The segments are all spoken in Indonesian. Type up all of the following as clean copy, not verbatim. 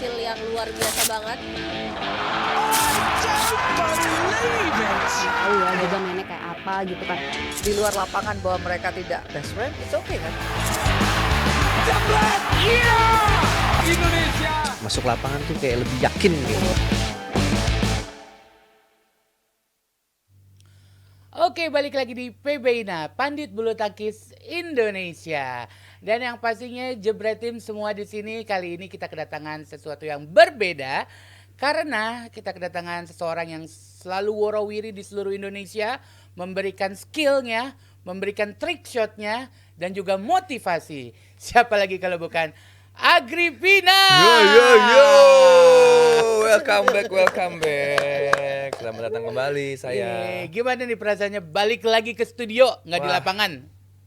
hasil yang luar biasa banget. Tahu ya juga mainnya kayak apa gitu kan. Di luar lapangan bahwa mereka tidak best friend, it's okay kan? Indonesia. Masuk lapangan tuh kayak lebih yakin gitu. Oke, balik lagi di PB Ina, Pandit Bulu Tangkis Indonesia. Dan yang pastinya Jebret Tim semua di sini kali ini kita kedatangan sesuatu yang berbeda karena kita kedatangan seseorang yang selalu warawiri di seluruh Indonesia, memberikan skillnya, memberikan trick shotnya, dan juga motivasi. Siapa lagi kalau bukan Agripina. Yo, welcome back. Selamat datang kembali saya. Gimana nih perasaannya balik lagi ke studio, nggak di Wah. lapangan?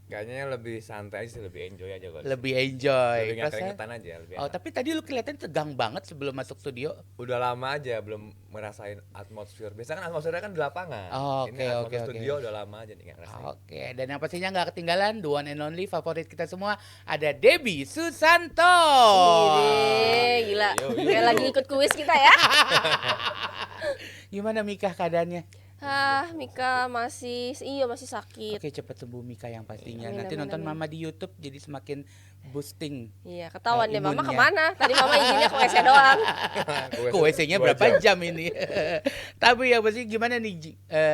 Kayaknya lebih santai sih, lebih enjoy aja kok. Lebih enjoy. Lebih nggak Perasaan- keringetan aja, lebih Oh, enak. tapi tadi lu kelihatan tegang banget sebelum masuk studio. Udah lama aja belum ngerasain atmosfer. Biasanya kan atmosfernya kan di lapangan. Oh, Ini oke, atmosfer oke. studio udah lama aja nih nggak ngerasain. Oke, dan yang pastinya nggak ketinggalan, the one and only favorit kita semua, ada Debbie Susanto. Gile, gila. Yo. Kayak lagi ikut kuis kita ya. Gimana Mika keadaannya? Mika masih sakit. Oke, cepat sembuh Mika yang pastinya. Amin, Nanti amin, nonton amin. Mama di YouTube jadi semakin boosting. Iya, ketahuan deh Mama imunnya. kemana? Tadi Mama izinnya ke WC doang. Ke WC-nya berapa jam ini? Tapi ya pasti gimana nih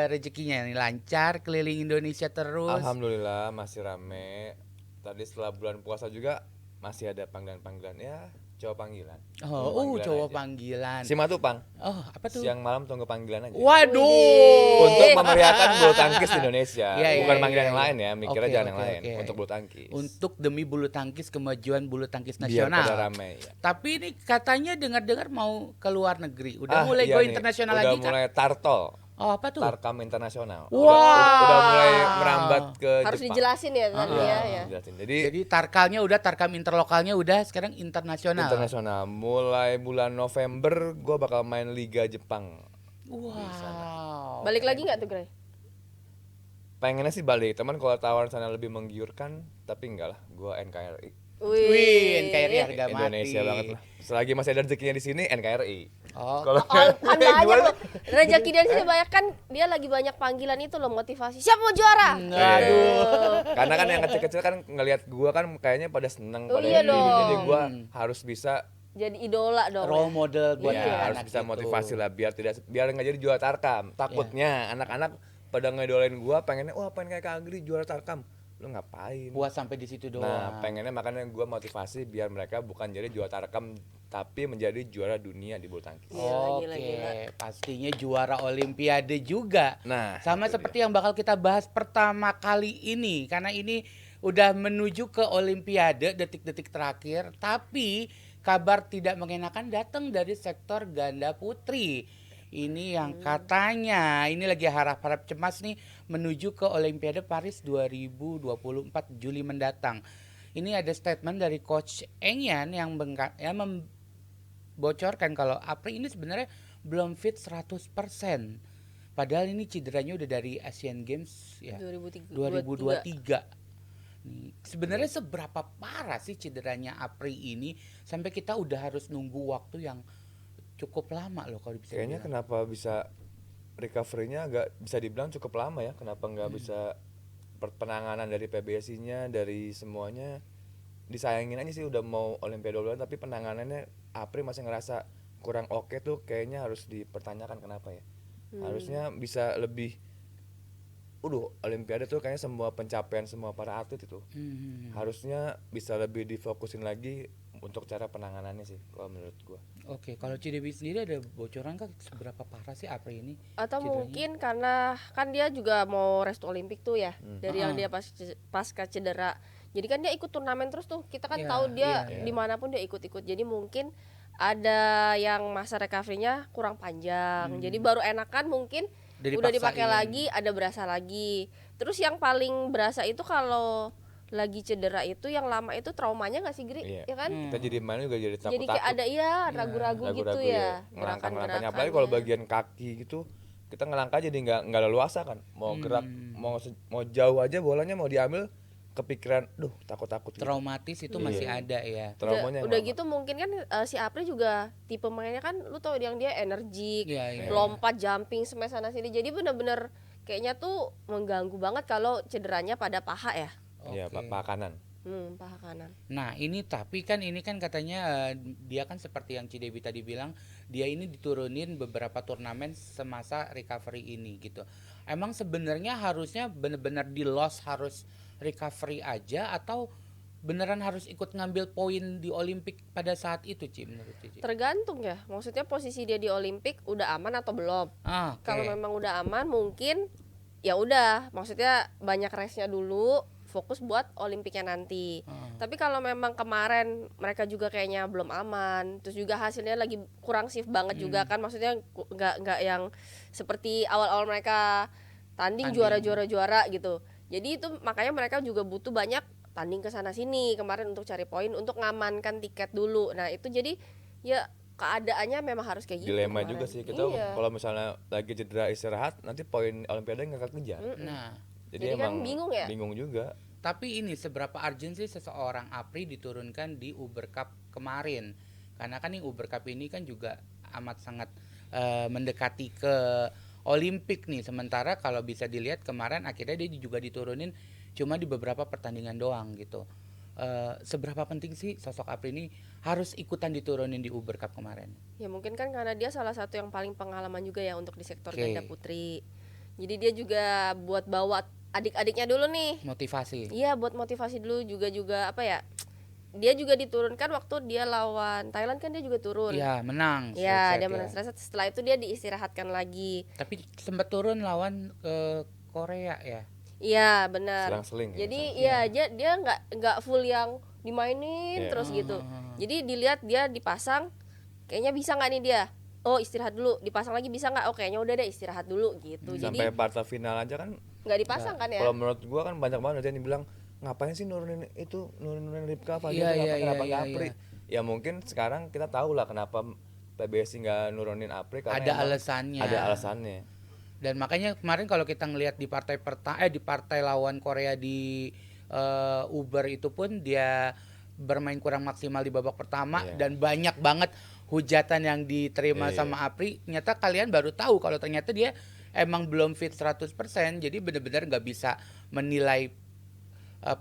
rezekinya nih, lancar keliling Indonesia terus. Alhamdulillah masih rame. Tadi setelah bulan puasa juga masih ada panggilan-panggilan ya, cowok panggilan. Oh, cowok aja. panggilan. Si Matupang. Oh, apa tuh? Siang malam tunggu panggilan aja. Waduh. Untuk memeriahkan bulu tangkis di Indonesia, Iya, bukan iya, panggilan iya, yang iya. lain ya, mikirnya Oke, jangan yang oke, lain, oke. untuk bulu tangkis. Untuk demi bulu tangkis, kemajuan bulu tangkis biar nasional. pada ramai. Ya. Tapi ini katanya dengar-dengar mau ke luar negeri. Udah mulai iya go nih, internasional udah lagi kan? mulai tartol, Oh, apa tuh? tarkam internasional. Wow. Udah mulai merambat ke Harus Jepang. dijelasin ya tadi ya. Dijelasin. Jadi Jadi tarkalnya udah, tarkam interlokalnya udah, sekarang internasional. internasional. Mulai bulan November gue bakal main Liga Jepang. Wow. Balik lagi nggak tuh, Gray? Pengennya sih balik, teman kalau tawaran sana lebih menggiurkan, tapi enggak lah, gue NKRI. Wih, NKRI harga mati. Indonesia banget lah. Selagi masih ada rezekinya di sini, NKRI. Oh, Kalau Oh, kan banyak gimana? loh. Rezeki dari sini banyak kan, dia lagi banyak panggilan itu loh, motivasi. Siapa mau juara? aduh. Karena kan yang kecil-kecil kan ngelihat gua kan kayaknya pada seneng, Oh, pada iya happy. Jadi dong. gua harus bisa Jadi idola dong. Role model buat Iya, ya, harus anak bisa itu. motivasi lah biar nggak jadi juara tarkam. Takutnya anak-anak pada ngedolain gua pengennya wah pengen kayak Kak Agri juara tarkam. Lu ngapain? Puas sampai di situ doang. Nah, pengennya makanya gua motivasi biar mereka bukan jadi juara tarkam tapi menjadi juara dunia di bulu tangkis. Gila, Oke, gila. pastinya juara Olimpiade juga. Nah, Sama itu seperti yang bakal kita bahas pertama kali ini, karena ini udah menuju ke Olimpiade detik-detik terakhir, tapi kabar tidak mengenakan datang dari sektor ganda putri. Ini yang katanya, ini lagi harap-harap cemas nih menuju ke Olimpiade Paris 2024 Juli mendatang. Ini ada statement dari Coach Engyan yang membocorkan kalau Apri ini sebenarnya belum fit 100%. Padahal ini cederanya udah dari Asian Games ya 2023. Nih, sebenarnya seberapa parah sih cederanya Apri ini sampai kita udah harus nunggu waktu yang cukup lama loh kalau bisa kayaknya dibilang. kenapa bisa recovery-nya agak bisa dibilang cukup lama ya. Kenapa nggak bisa penanganan dari PBSI-nya, dari semuanya disayangin aja sih udah mau Olimpiade duluan tapi penanganannya Apri masih ngerasa kurang oke tuh kayaknya harus dipertanyakan kenapa ya. Harusnya bisa lebih Olimpiade tuh kayaknya semua pencapaian semua para atlet itu harusnya bisa lebih difokusin lagi untuk cara penanganannya sih kalau menurut gua. Oke, kalau Cidewi sendiri ada bocoran kan seberapa parah sih Apri ini? Atau cederanya? mungkin karena kan dia juga mau restu Olimpik tuh ya. Dari yang dia pasca cedera. Jadi kan dia ikut turnamen terus tuh. Kita kan Iya, tahu dia iya. dimanapun dia ikut-ikut. Jadi mungkin ada yang masa recovery-nya kurang panjang. Jadi baru enakan mungkin udah dipakai Dipaksain. lagi, ada berasa lagi. Terus yang paling berasa itu kalau lagi cedera itu yang lama itu traumanya nggak sih Gri? Iya. Ya kan? Kita jadi mana juga jadi Jadi takut-takut. kayak ada ragu-ragu gitu Ragu-ragu ya. ngelangkah-ngelangkahnya apalagi kalau bagian kaki gitu kita ngelangkah jadi nggak leluasa kan mau gerak mau jauh aja bolanya mau diambil kepikiran, duh takut-takut gitu. Traumatis itu masih Iya. ada ya. Traumanya Udah lama. gitu mungkin kan si Apri juga tipe mainnya kan lu tau yang dia energik, Iya, iya. lompat, jumping, smash sana sini. Jadi bener-bener kayaknya tuh mengganggu banget kalau cederanya pada paha ya. Iya, Oke. paha kanan. Paha kanan. Nah ini tapi kan ini kan katanya dia kan seperti yang Cidebi tadi bilang, dia ini diturunin beberapa turnamen semasa recovery ini gitu. Emang sebenarnya harusnya benar-benar di loss harus recovery aja atau beneran harus ikut ngambil poin di Olimpik pada saat itu, Ci, menurut Cici? Tergantung ya. Maksudnya posisi dia di Olimpik udah aman atau belum. Oke. Kalau memang udah aman mungkin ya udah, maksudnya banyak race-nya dulu, fokus buat Olimpiknya nanti. Tapi kalau memang kemarin mereka juga kayaknya belum aman, terus juga hasilnya lagi kurang shift banget juga kan, maksudnya nggak yang seperti awal-awal mereka tanding juara gitu. Jadi itu makanya mereka juga butuh banyak tanding ke sana sini kemarin untuk cari poin, untuk ngamankan tiket dulu. Nah itu jadi ya keadaannya memang harus kayak gitu. Dilema kemarin. juga sih kita Iya. kalau misalnya lagi cedera istirahat nanti poin olimpiade nggak kekejar. Nah, Jadi kan bingung ya? Bingung juga. tapi ini seberapa urgent sih seseorang Apri diturunkan di Uber Cup kemarin? Karena kan yang Uber Cup ini kan juga amat sangat mendekati ke Olimpik nih. Sementara kalau bisa dilihat kemarin akhirnya dia juga diturunin cuma di beberapa pertandingan doang gitu. Seberapa penting sih sosok Apri ini harus ikutan diturunin di Uber Cup kemarin? Ya mungkin kan karena dia salah satu yang paling pengalaman juga ya untuk di sektor Oke. ganda putri. Jadi dia juga buat bawa adik-adiknya dulu nih. Motivasi. Iya, buat motivasi dulu juga apa ya? Dia juga diturunkan waktu dia lawan Thailand kan dia juga turun. Iya, menang. Iya, straight dia set menang straight set. Setelah itu dia diistirahatkan lagi. Tapi sempat turun lawan Korea ya. Iya, benar. Selang-seling ya, Jadi iya dia nggak full yang dimainin Iya. terus gitu. Jadi dilihat dia dipasang, kayaknya bisa nggak nih dia? Oh istirahat dulu, dipasang lagi bisa nggak? Oh kayaknya udah deh istirahat dulu gitu. Sampai Jadi partai final aja kan nggak dipasang kan ya? kalau menurut gua kan banyak banget yang bilang ngapain sih nurunin Ripka apa Iya, gitu, iya, kenapa iya, nggak iya, Apri? Ya mungkin sekarang kita tahu lah kenapa PBSI nggak nurunin Apri karena Ada emang alasannya. Ada alasannya. Dan makanya kemarin kalau kita ngelihat di partai lawan Korea di Uber itu pun dia bermain kurang maksimal di babak pertama Iya. dan banyak banget hujatan yang diterima Iya. sama Apri. Ternyata kalian baru tahu kalau ternyata dia emang belum fit 100%. Jadi benar-benar nggak bisa menilai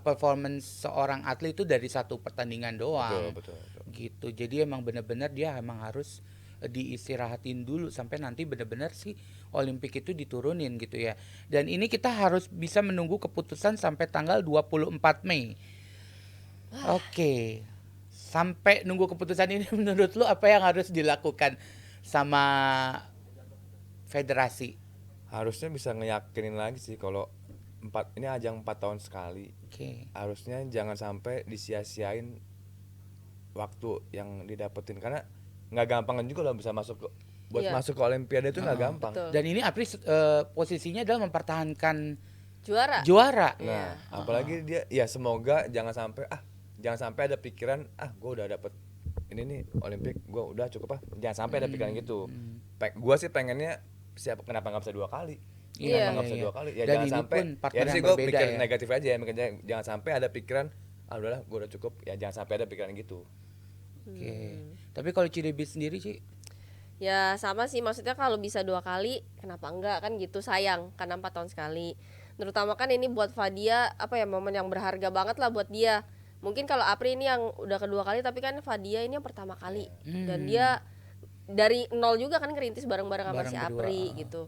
performance seorang atlet itu dari satu pertandingan doang. Betul. Gitu. Jadi emang benar-benar dia emang harus diistirahatin dulu sampai nanti benar-benar si Olimpik itu diturunin gitu ya. Dan ini kita harus bisa menunggu keputusan sampai tanggal 24 Mei. Oke. Sampai nunggu keputusan ini menurut lu apa yang harus dilakukan sama federasi? Harusnya bisa ngeyakinin lagi sih kalau ini ajang 4 tahun sekali. Oke. Harusnya jangan sampai disia-siain waktu yang didapetin karena nggak gampang juga loh bisa masuk buat Iya. masuk ke Olimpiade itu nggak gampang. Betul. Dan ini Apri posisinya adalah mempertahankan Juara. juara. Nah, apalagi dia ya semoga jangan sampai ada pikiran gue udah dapet ini nih Olimpik gue udah cukup jangan sampai ada pikiran gitu. Gue sih pengennya kenapa nggak bisa 2 kali? Iya. Kenapa nggak bisa 2 kali? Ya Dan jangan ini sampai pun partner ya sih yang gue berbeda mikir ya. negatif aja ya, jangan sampai ada pikiran udahlah gue udah cukup, ya jangan sampai ada pikiran gitu. Oke. Tapi kalau Cidebi sendiri sih Ya sama sih, maksudnya kalau bisa 2 kali kenapa enggak kan gitu, sayang karena 4 tahun sekali. Terutama kan ini buat Fadia apa ya, momen yang berharga banget lah buat dia. Mungkin kalau Apri ini yang udah kedua kali, tapi kan Fadia ini yang pertama kali. Dan dia dari nol juga kan ngerintis bareng-bareng sama Bareng si berdua, Apri gitu.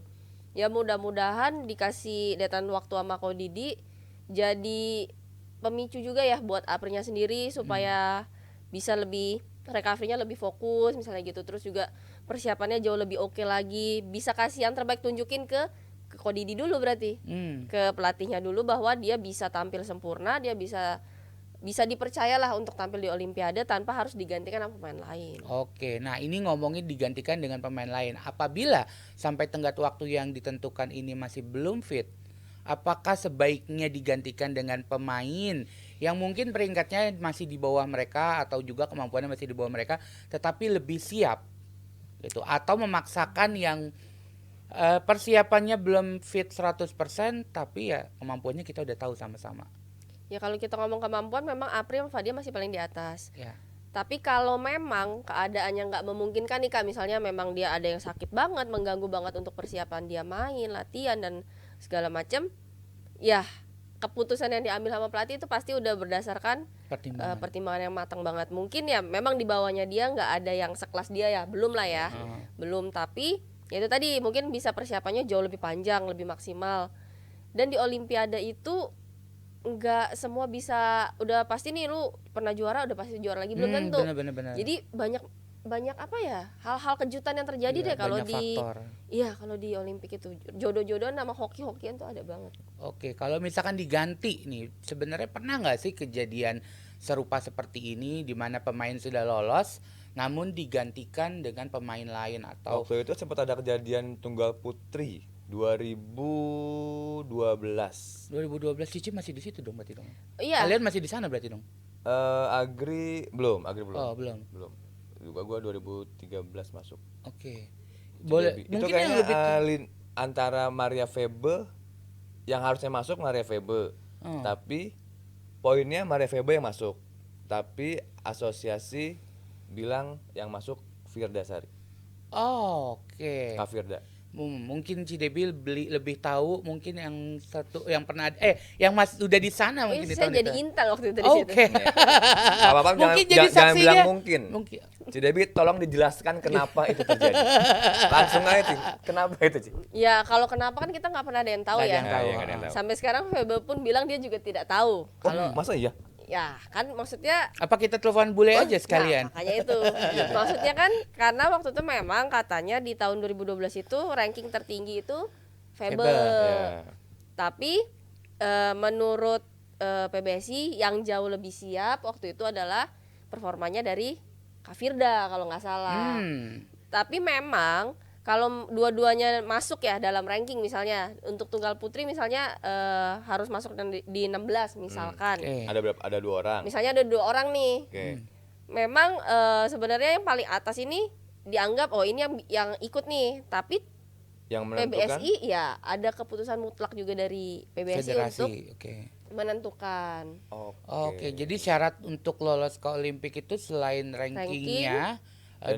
Ya mudah-mudahan dikasih deadline waktu sama Ko Didi jadi pemicu juga ya buat Aprinya sendiri supaya bisa lebih recovery-nya lebih fokus misalnya gitu. Terus juga persiapannya jauh lebih oke lagi, bisa kasih yang terbaik, tunjukin ke Ko Didi dulu berarti. Ke pelatihnya dulu bahwa dia bisa tampil sempurna, dia bisa dipercayalah untuk tampil di Olimpiade tanpa harus digantikan sama pemain lain. Oke, nah ini ngomongin digantikan dengan pemain lain. Apabila sampai tenggat waktu yang ditentukan ini masih belum fit, apakah sebaiknya digantikan dengan pemain yang mungkin peringkatnya masih di bawah mereka atau juga kemampuannya masih di bawah mereka, tetapi lebih siap, gitu? Atau memaksakan yang persiapannya belum fit 100%, tapi ya kemampuannya kita udah tahu sama-sama. Ya kalau kita ngomong kemampuan memang Apri sama Fadia masih paling di atas. Ya. Tapi kalau memang keadaannya nggak memungkinkan nih Kak, misalnya memang dia ada yang sakit banget, mengganggu banget untuk persiapan dia main, latihan dan segala macam, ya keputusan yang diambil sama pelatih itu pasti udah berdasarkan pertimbangan yang matang banget. Mungkin ya memang di bawahnya dia nggak ada yang sekelas dia ya, belum lah ya, belum. Tapi ya itu tadi mungkin bisa persiapannya jauh lebih panjang, lebih maksimal. Dan di Olimpiade itu nggak semua bisa udah pasti nih lu pernah juara udah pasti juara lagi, belum tentu. Bener. Jadi banyak apa ya, hal-hal kejutan yang terjadi Iya, deh kalau banyak di faktor. iya kalau di Olimpik itu jodoh-jodohan sama hoki-hokian tuh ada banget. Oke, kalau misalkan diganti nih, sebenarnya pernah nggak sih kejadian serupa seperti ini di mana pemain sudah lolos namun digantikan dengan pemain lain atau Waktu itu sempat ada kejadian tunggal putri 2012. 2012 Cici masih di situ dong berarti dong. Iya. Kalian masih di sana berarti dong? Agri belum. Oh, belum. Gua 2013 masuk. Oke. Boleh. Itu Mungkin yang kayaknya lebih antara Maria Febe yang harusnya masuk Maria Febe. Tapi poinnya Maria Febe yang masuk. Tapi asosiasi bilang yang masuk Firda Sari. Oke. Kak Firda. Mungkin Cidebil lebih tahu mungkin yang satu yang pernah yang udah di sana mungkin di Saya tahun jadi itu. intel waktu itu di situ. Oke. Gak apa-apa, Mungkin jadi jangan saksinya. bilang mungkin. Mungkin. Cidebi tolong dijelaskan kenapa itu terjadi. Langsung aja Ci, kenapa itu Ci? Ya kalau kenapa kan kita nggak pernah ada yang tahu Nggak ada ya. yang tahu. Iya, nggak ada yang tahu. Sampai sekarang Febe pun bilang dia juga tidak tahu. Kalau Masa iya? ya kan maksudnya Apa kita telepon bule aja sekalian? Nah, makanya itu. Maksudnya kan karena waktu itu memang katanya di tahun 2012 itu ranking tertinggi itu Febe. Ya. Tapi menurut PBSI yang jauh lebih siap waktu itu adalah performanya dari Kak Firda kalau nggak salah. Tapi memang kalau dua-duanya masuk ya dalam ranking misalnya untuk tunggal putri misalnya harus masuk di 16 misalkan. Oke. Ada berapa? Ada 2 orang. Misalnya ada 2 orang nih. Oke. Memang sebenarnya yang paling atas ini dianggap oh ini yang ikut nih, tapi Yang menentukan PBSI ya ada keputusan mutlak juga dari PBSI Federasi. untuk Oke. menentukan. Oke, jadi syarat untuk lolos ke Olimpik itu selain rankingnya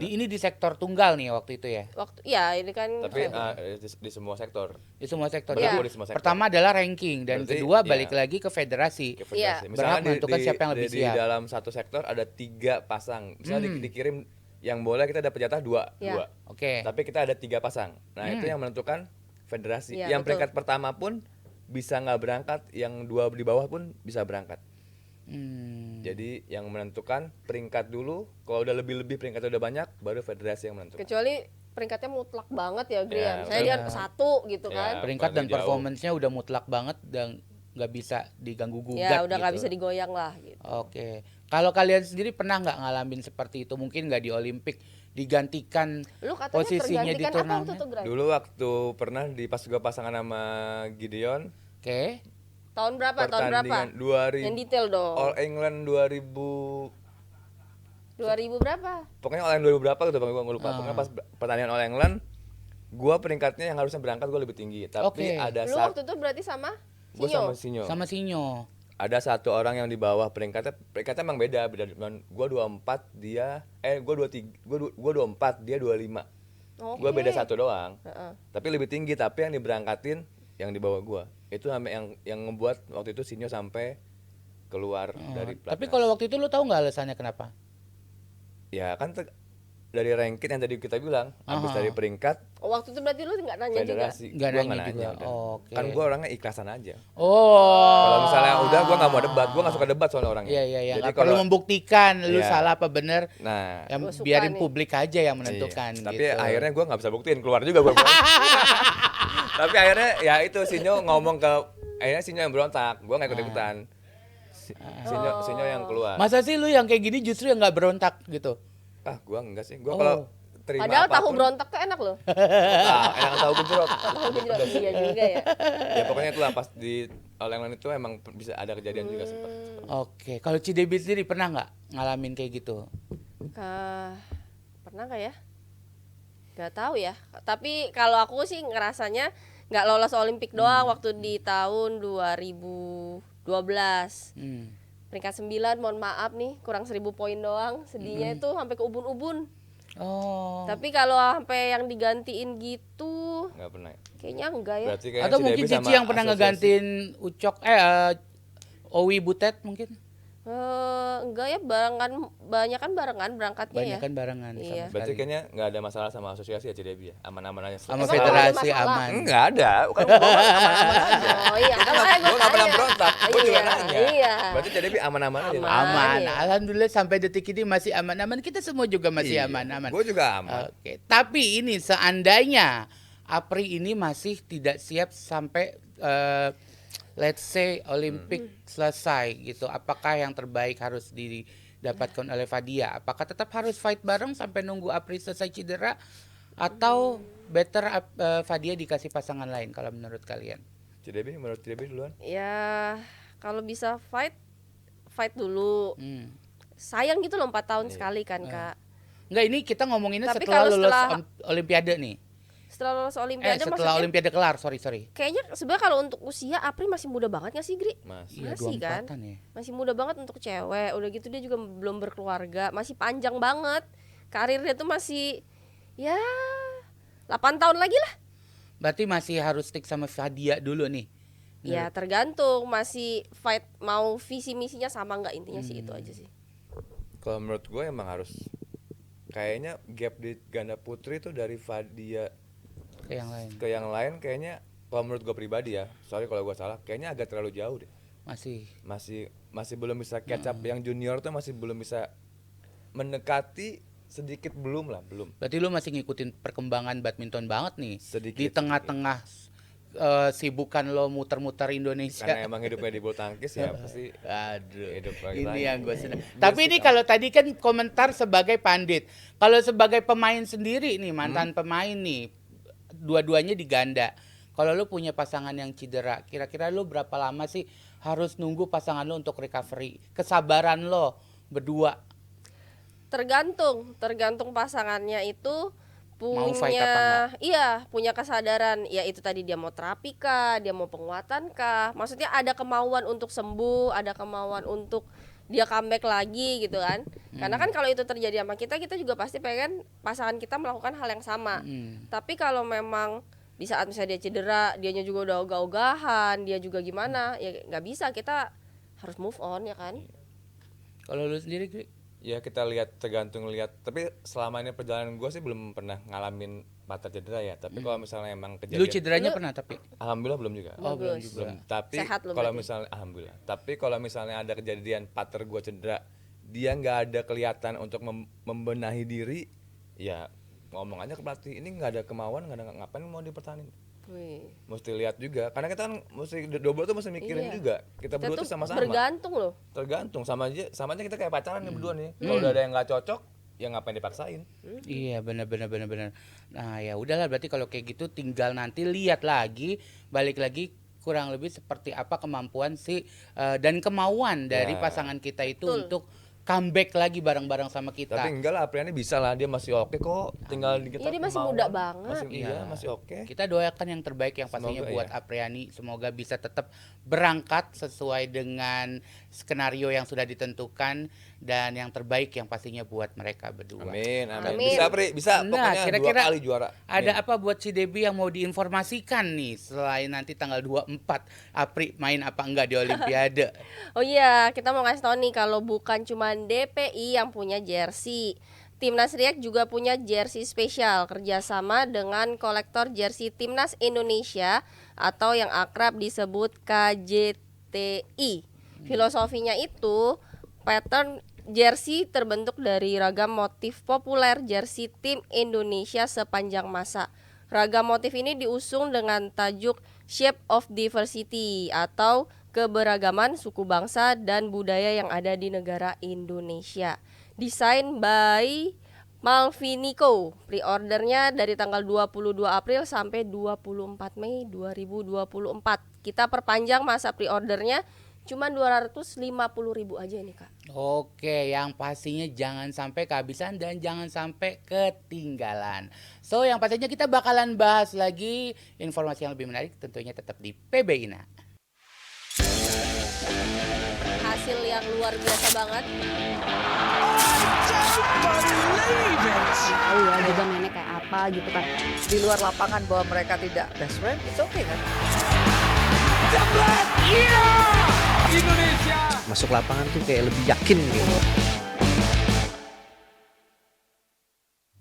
ini di sektor tunggal nih waktu itu ya. Waktu ya ini kan tapi di semua sektor. Di semua sektor. Iya. Jadi Di semua sektor. pertama adalah ranking dan Berarti, kedua ya. balik lagi ke federasi. Ke Iya. federasi. Berhak menentukan siapa yang lebih di siap. dalam satu sektor ada 3 pasang. Misalnya dikirim yang bola kita dapat jatah 2. Iya. Oke. Tapi kita ada 3 pasang. Nah, itu yang menentukan federasi. Iya, Yang betul. peringkat pertama pun bisa nggak berangkat, yang 2 di bawah pun bisa berangkat. Jadi yang menentukan peringkat dulu. Kalau udah lebih peringkatnya udah banyak, baru federasi yang menentukan. kecuali peringkatnya mutlak banget ya Gri ya. Ya, Misalnya dia benar. 1 gitu Ya. kan. Peringkat dan paling jauh. performance-nya udah mutlak banget dan nggak bisa diganggu gugat. Ya udah nggak gitu. bisa digoyang lah gitu. Oke. Kalau kalian sendiri pernah nggak ngalamin seperti itu? Mungkin nggak di Olimpik digantikan Lu katanya posisinya di tergantikan apa turnamen. waktu itu Gray? Dulu waktu pernah pas gua pasangan sama Gideon, Oke. Tahun berapa? Tahun berapa? pertandingan 2000 Yang detail dong. All England 2000 2000 berapa? pokoknya All England 2000 berapa gitu Bang, gua lupa. Pokoknya pas pertandingan All England gua peringkatnya yang harusnya berangkat gua lebih tinggi, tapi Oke. ada Lu waktu itu berarti sama gua Sinyo? sama Sinyo. Sama Sinyo. Ada 1 orang yang di bawah peringkatnya emang beda gua 24 dia gua 23 gua 24 dia 25. Oke. Gua beda 1 doang. Heeh. Tapi lebih tinggi, tapi yang diberangkatin yang di bawah gua. Itu yang ngebuat waktu itu Sinyo sampai keluar dari pelatnas. Tapi kalau waktu itu lu tahu nggak alasannya kenapa? Ya kan dari ranking yang tadi kita bilang, habis dari peringkat Oh, waktu itu berarti lu nggak nanya juga? federasi. Nggak Gua nanya nggak juga. udah. Oke. Kan gua orangnya ikhlasan aja. Oh. Kalau misalnya udah gua nggak mau debat, gua nggak suka debat soalnya orangnya. Iya. Jadi Nggak perlu membuktikan lu Iya. salah apa bener. Nah, Yang Gua suka biarin nih. publik aja yang menentukan. iya. Tapi gitu. akhirnya gua nggak bisa buktiin, keluar juga gua. Tapi akhirnya ya itu Sinyo ngomong akhirnya Sinyo yang berontak, gua nggak ikut-ikutan. Sinyo yang keluar. Masa sih lu yang kayak gini justru yang nggak berontak gitu? Ah, gua enggak sih. Gua Oh. kalau terima Padahal tahu apapun, berontak tuh enak loh. enak tahu gejrot. Tahu gejrot iya juga ya. Ya pokoknya itulah pas di All England itu emang bisa ada kejadian juga sempat. Oke. Kalau Cidebi sendiri pernah nggak ngalamin kayak gitu? Pernah nggak ya? Gak tahu ya. Tapi kalau aku sih ngerasanya nggak lolos Olimpik doang waktu di tahun 2012 12. Hmm. Peringkat 9 mohon maaf nih kurang 1000 poin doang. Sedihnya itu sampai ke ubun-ubun. Oh. Tapi kalau sampai yang digantiin gitu Nggak pernah. kayaknya enggak ya. Berarti kayaknya Atau si mungkin Debbie Cici sama yang pernah asosiasi. ngegantiin Ucok Owi Butet mungkin. Enggak ya, banyak kan barengan berangkatnya Banyak ya. kan barengan Iya. sama Berarti sekali. kayaknya nggak ada masalah sama asosiasi ya Cidebi ya, aman-aman aja. Sama Emang federasi ada masalah? aman. Enggak ada, bukan gua aman-aman aja. Oh iya, kan makanya Gue nggak pernah tanya. berontak, gue juga Iya, nanya. iya. Berarti Cidebi aman-aman aja. Aman. Aman. ya. Alhamdulillah sampai detik ini masih aman-aman. Kita semua juga masih aman-aman. Gue juga aman. Oke, tapi ini seandainya Apri ini masih tidak siap sampai let's say Olimpik selesai gitu. Apakah yang terbaik harus didapatkan oleh Fadia? Apakah tetap harus fight bareng sampai nunggu Apri selesai cedera atau better Fadia dikasih pasangan lain kalau menurut kalian? Cidebi, menurut Cidebi duluan. Ya kalau bisa fight dulu. Hmm. Sayang gitu loh 4 tahun Iya. sekali kan Kak. Enggak, ini kita ngomonginnya Tapi setelah kalau lulus setelah- Olimpiade nih. Setelah lulus Olimpiade Setelah maksudnya Olimpiade kelar, sorry. kayaknya sebenarnya kalau untuk usia Apri masih muda banget gak sih Gri? Mas. Iya, Masih kan? 24-an ya. Masih muda banget untuk cewek. Udah gitu dia juga belum berkeluarga, masih panjang banget. Karirnya tuh masih ya 8 tahun lagi lah. Berarti masih harus stick sama Fadia dulu nih. Ya tergantung masih fight mau visi misinya sama nggak, intinya sih itu aja sih. Kalau menurut gue emang harus kayaknya gap di ganda putri tuh dari Fadia Ke yang lain. ke yang lain kayaknya kalau menurut gue pribadi ya, sorry kalau gue salah, kayaknya agak terlalu jauh deh. Masih. Masih belum bisa catch up. Yang junior tuh masih belum bisa mendekati, sedikit belum. Berarti lu masih ngikutin perkembangan badminton banget nih. Sedikit, Di tengah-tengah sibukan lo muter-muter Indonesia. Karena emang hidupnya di bulu tangkis ya pasti Aduh, hidup lagi. ini yang gue sedang. Tapi ini kalau tadi kan komentar sebagai pandit. Kalau sebagai pemain sendiri nih, mantan pemain nih, dua-duanya di ganda. Kalau lu punya pasangan yang cedera, kira-kira lu berapa lama sih harus nunggu pasangan lu untuk recovery? Kesabaran lo berdua. Tergantung pasangannya itu Mau fight apa punya kesadaran, ya itu tadi dia mau terapi kah, dia mau penguatan kah, maksudnya ada kemauan untuk sembuh, ada kemauan untuk dia comeback lagi gitu kan. Karena kan kalau itu terjadi sama kita juga pasti pengen pasangan kita melakukan hal yang sama. Tapi kalau memang di saat misalnya dia cedera, dianya juga udah ogah-ogahan, dia juga gimana, ya nggak bisa, kita harus move on ya kan. Kalau lu sendiri, Gri? Ya kita tergantung lihat. Tapi selama ini perjalanan gue sih belum pernah ngalamin patah cedera ya. Tapi kalau misalnya emang Lu kejadian, cederanya pernah tapi? alhamdulillah belum juga. Oh, belum Bagus. juga. Tapi Sehat lo kalau berarti. misalnya alhamdulillah. Tapi kalau misalnya ada kejadian partner gue cedera, dia nggak ada kelihatan untuk membenahi diri, ya ngomong aja ke pelatih, ini nggak ada kemauan, nggak ada ngapain mau dipertahanin. Wih. Mesti lihat juga, karena kita kan mesti double tuh mesti mikirin Iya. juga. Kita berdua Kita tuh tuh sama-sama. bergantung loh. Tergantung sama aja kita kayak pacaran nih berdua nih. Kalau udah ada yang nggak cocok, ya ngapain dipaksain. Iya, benar. Nah, ya udahlah, berarti kalau kayak gitu tinggal nanti lihat lagi, balik lagi kurang lebih seperti apa kemampuan dan kemauan dari Ya. pasangan kita itu Betul. untuk comeback lagi bareng-bareng sama kita. Tapi enggak lah, Apriani bisa lah, dia masih oke kok. Tinggal di kita Iya, dia masih kemauan. muda banget. Masih, iya, masih oke. Kita doakan yang terbaik yang pastinya Semoga, buat ya. Apriani, semoga bisa tetap berangkat sesuai dengan skenario yang sudah ditentukan dan yang terbaik yang pastinya buat mereka berdua. Amin. Amin. Bisa, Pri, bisa. Nah, Pokoknya kira-kira 2 kali juara. Ada Amin. apa buat si Debbie yang mau diinformasikan nih selain nanti tanggal 24 April main apa enggak di Olimpiade? Oh iya, kita mau ngasih tahu nih kalau bukan cuma DPI yang punya jersey, Timnas Riak juga punya jersey spesial kerjasama dengan kolektor jersey Timnas Indonesia atau yang akrab disebut KJTI. Filosofinya itu pattern jersey terbentuk dari ragam motif populer jersey tim Indonesia sepanjang masa. Ragam motif ini diusung dengan tajuk Shape of Diversity atau keberagaman suku bangsa dan budaya yang ada di negara Indonesia. Desain by Malvinico. Pre-ordernya dari tanggal 22 April sampai 24 Mei 2024. Kita perpanjang masa pre-ordernya cuma 250.000 aja nih Kak. Oke, yang pastinya jangan sampai kehabisan dan jangan sampai ketinggalan. So, yang pastinya kita bakalan bahas lagi informasi yang lebih menarik tentunya tetap di PB Ina. hasil yang luar biasa banget. Tahu ya juga mainnya kayak apa gitu kan. Di luar lapangan bahwa mereka tidak best friend, it's okay kan? Masuk lapangan tuh kayak lebih yakin gitu.